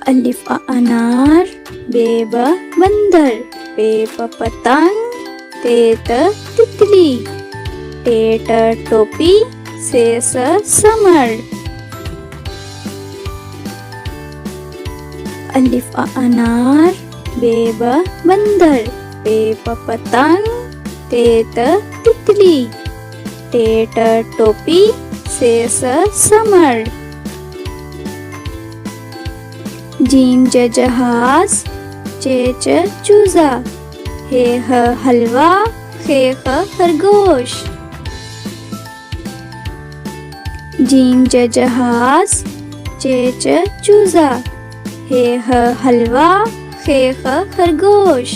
अलिफ अनार, बे ब बंदर, पे प पतंग, ते त तितली, टे ट टोपी, से स समर। अलिफ अनार, बे ब बंदर, पे प पतंग, ते त तितली, टे ट टोपी, से स समर। जीम ज जहाज, चे च चूजा, हे ह हलवा, खे ख खरगोश। जीम ज जहाज, चे च चूजा, हे ह हलवा, खे ख खरगोश।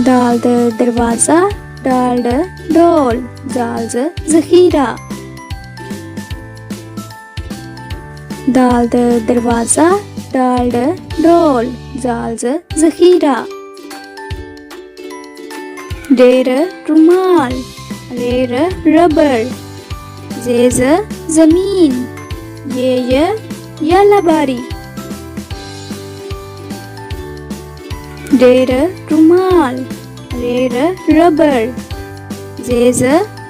दाल द दरवाज़ा, डाल ड डोल, जाल ज ज़ख़ीरा। दाल द दरवाज़ा, डाल ड डोल, जाल ज ज़ख़ीरा। डेर रुमाल, रेर रबर, जेज ज़मीन, ये यालाबारी। डेर रुमाल, रेर रबर, जेज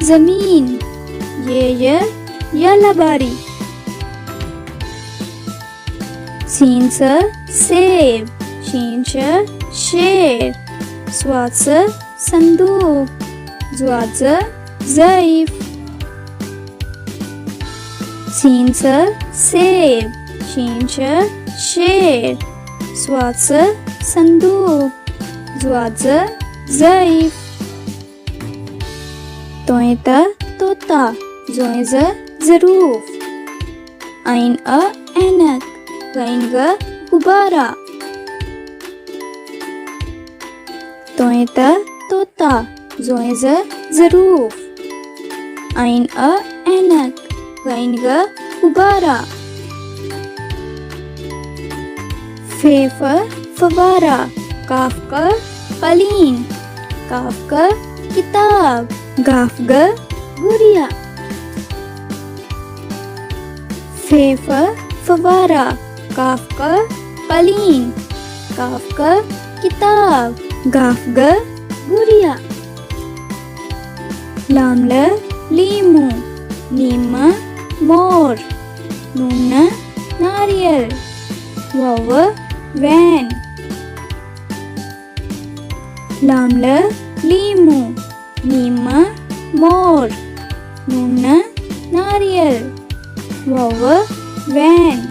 ज़मीन, ये यालाबारी। सीन स सेब, शीन श शेर, स्वाद स संदूक, ज्वाद ज़ ज़ईफ़। सीन स सेब, शीन श शेर, स्वाद स संदूक, ज्वाद ज़ ज़ईफ़। तोय त तोता, जोय ज़ ज़रूफ, ऐन अ ऐनक, गैन ग गुब्बारा। तोय त तोता, जोय ज़ ज़रूफ, ऐन अ ऐनक, गैन ग गुब्बारा। फे फ फवारा, काफ क कलीन, काफ क किताब, गाफ ग गुड़िया। फे फ फवारा, काफ क कलीन, काफ क किताब, गाफ ग गुड़िया। लाम ल लीमू, नीम मोर, नून नारियल, वाव वैन। लाम ल लीमू, नीम मोर, नून नारियल, वाव वैन।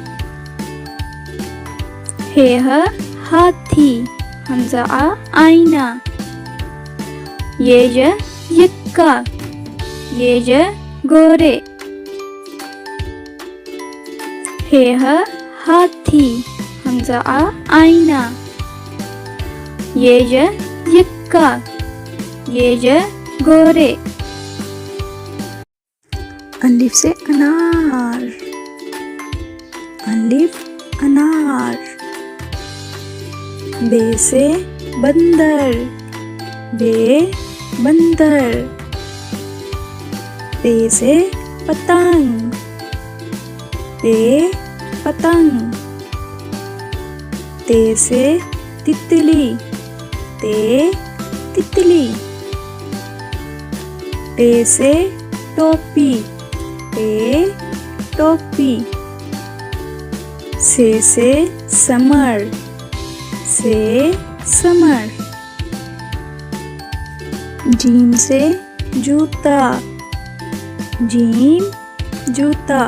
हे ह हाथी, हमजा आ आईना, ये यक्का, ये गोरे। हे ह हाथी, हमजा आ आईना, ये यक्का, ये गोरे। अलिफ से अनार, अलिफ अनार। बे से बंदर, बे बंदर। पे से पतंग, पे पतंग। ते से तितली, ते तितली। टे से टोपी, टे टोपी। से समर, से समर। जीम से जूता, जीम जूता।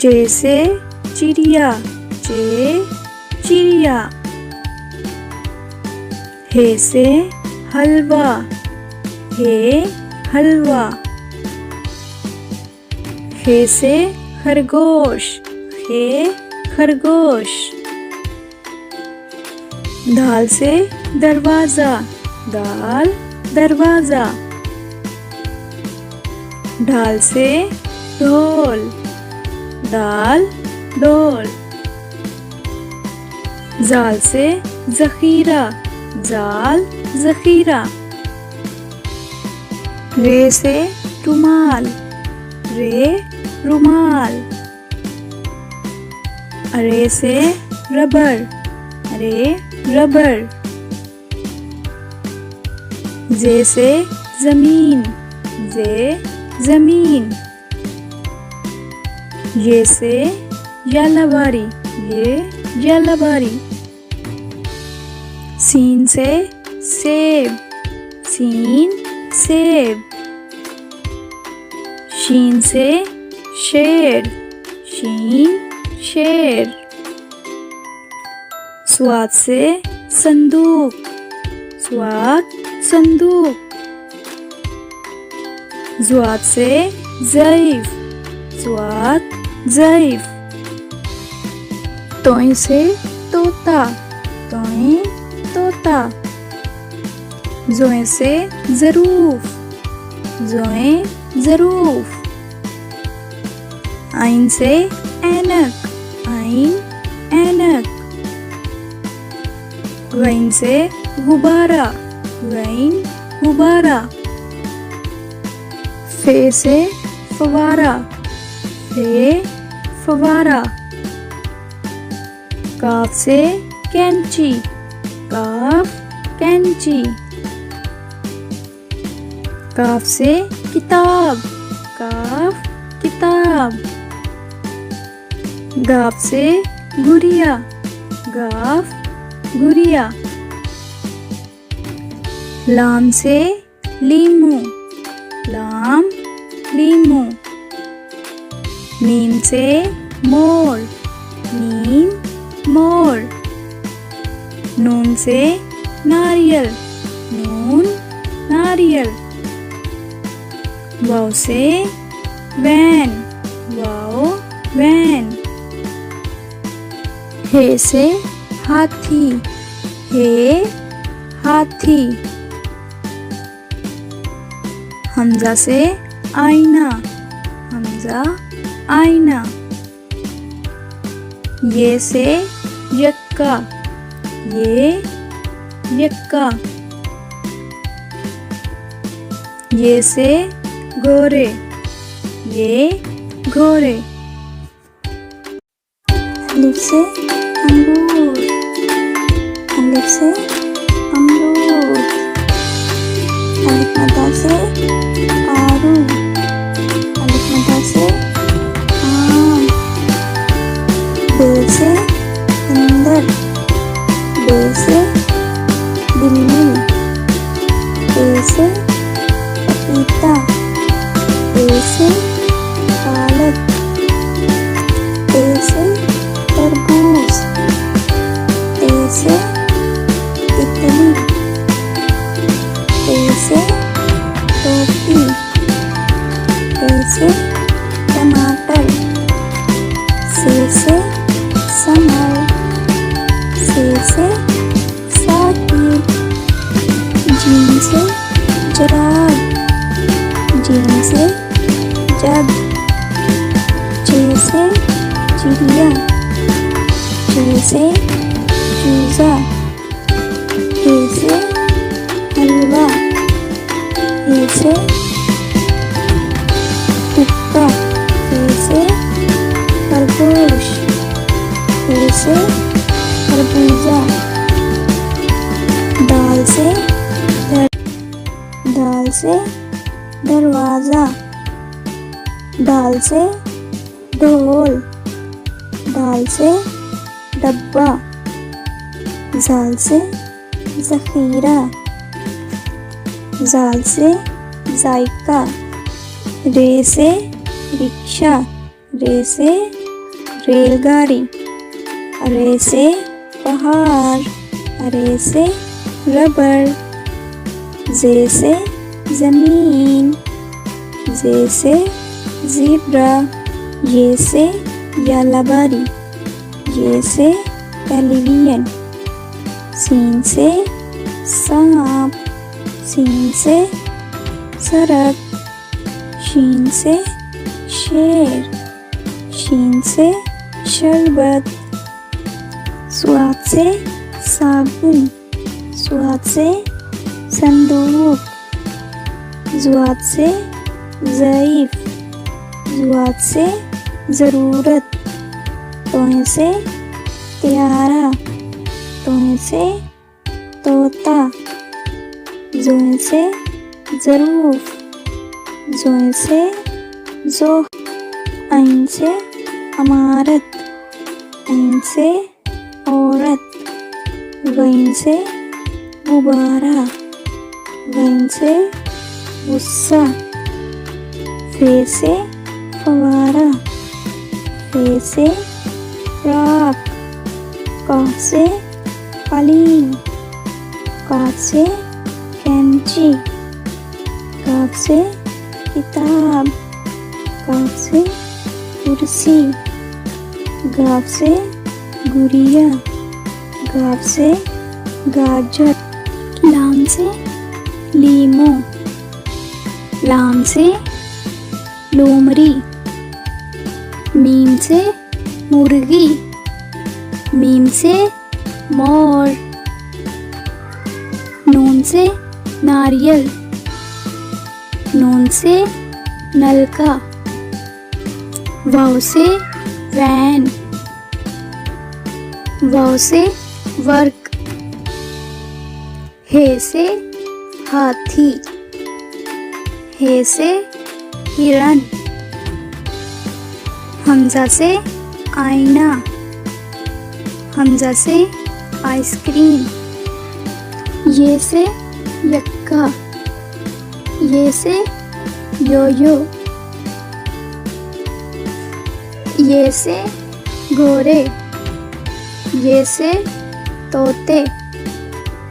चे से चिड़िया, चे चिड़िया। हे से हलवा, हे हलवा। हे से खरगोश, हे खरगोश। दाल से दरवाजा, दाल दरवाजा। ढाल से ढोल, दाल ढोल। जाल से ज़ख़ीरा, जाल ज़ख़ीरा। रे से रुमाल, रे रुमाल। रे से रबर, रे रबर। जे से जमीन, जे जमीन। ये से यालाबारी, ये यालाबारी। सीन से सेब, सीन सेब। शीन से शेर, शीन शेर। स्वाद से संदूक, स्वाद संदूक। ज़्वाद से ज़ईफ, ज़्वाद ज़ईफ। तोय से तोता, तोय तोता। ज़ोय से ज़रूफ, ज़ोय ज़रूफ। आइन से ऐनक, आइन ऐनक। गैन से गुब्बारा, गैन गुब्बारा। फे से फवारा, फे फवारा। काफ से कैंची, काफ कैंची। काफ से किताब, काफ किताब। गाफ से गुड़िया, गाफ गुड़िया। लाम से लीमू, लाम लीमू। मीम से मोर, मीम मोर। नून से नारियल, नून नारियल। वाव से वैन, वाव वैन। हे से हाथी, हे हाथी। हमजा से आईना, हमजा आईना। ये से यक्का, ये यक्का। ये से गोरे, ये गोरे। अलिफ से अंगूर, अलिफ से अमरूद। अलिफ मद्दा से आरू, अलिफ मद्दा से आम। बेल से बंदर, बेल से बिल्ली। बेल से पपीता, बेल से पालक। बेल से तरबूज, बेल से तितली। बेल से टोपी, बेल से टमाटर। से समर, से साकिब। जीन से जराब, जीन से जग। जे से चिड़िया, जे से चूजा। हे से हलवा, हे से टिक्का। हे से खरगोश, हे से खरबूजा। दाल से दरवाजा। दाल से ढोल, दाल से डब्बा। जाल से ज़ख़ीरा, जाल से जायका। रे से रिक्शा, रे से रेलगाड़ी। रे से पहाड़, रे से रबर। जे से ज़मीन, जे से ज़ेब्रा। ये से यालाबारी, ये से टेलीविजन। सीन से सांप, सीन से सड़क। शीन से शेर, शीन से शरबत। स्वाद से साबुन, स्वाद से संदूक। ज़्वाद से ज़ईफ, ज़्वाद से ज़रूरत। तोहे से त्यारा, तोहे से तोता, जोहे से ज़रूफ, जोहे से जो, ऐन से अमारत, ऐन से औरत, गैन से गुब्बारा, गैन से गुस्सा, फे से फवारा, फे से फ्रॉक, काफ से कालीन, काफ से कैंची, काफ से किताब, काफ से कुर्सी, गाफ से गुड़िया, गाफ से गाजर, लाम से लीमो, लाम से लोमड़ी, मीम से मुर्गी, मीम से मोर, नून से नारियल, नून से नलका, वाव से वैन, वाव से वर्क, हे से हाथी, हे से हिरण, हमजा से आईना, हमजा से आइसक्रीम, ये से यक्का, ये से योयो, ये से घोड़े, ये से तोते,